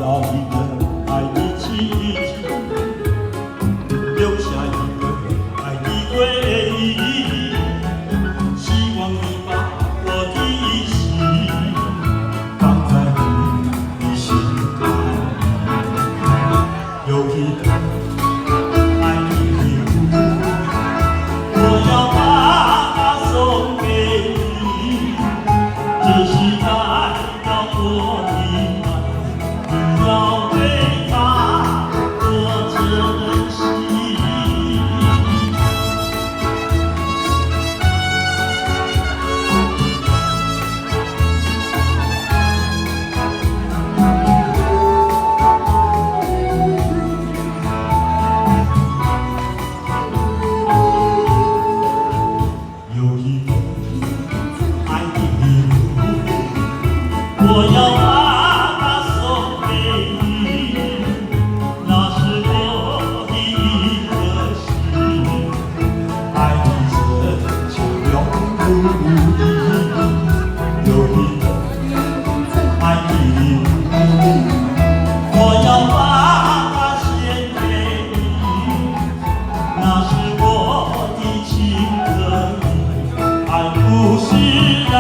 造一个爱的奇迹，留下一个爱的回忆。希望你把我的心放在你的心坎里，有一个爱的礼物，我要把它送给你，这是代表我的爱，你要对它多珍惜。有一个爱的礼物，我要把它送给你，那是我的一颗心，爱的真情永不移。有一个爱的礼物，我要把它献给你，那是我的情歌。爱不是滥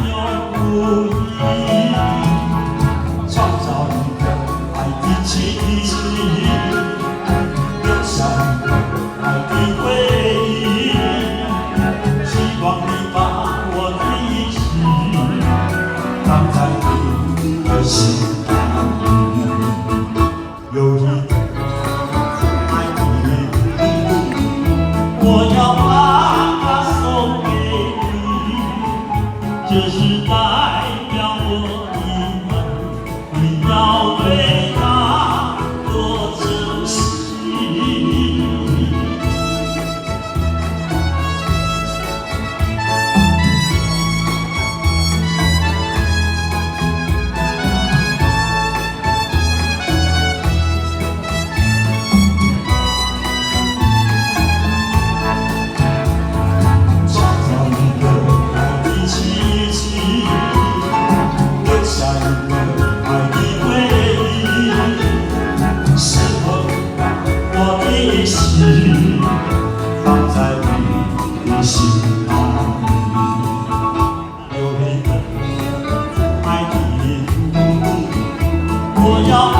用无意，创造一个爱的奇迹，留下一个爱的回忆。希望你把我的心放在你的心坎里，有一个爱的礼物，我要把它送给你，这是代表我的爱，你要对它多珍惜。创造一个爱的奇迹，留下一个爱的回忆。是我把我的心放在你的心坎里，有一个爱的礼物，我要把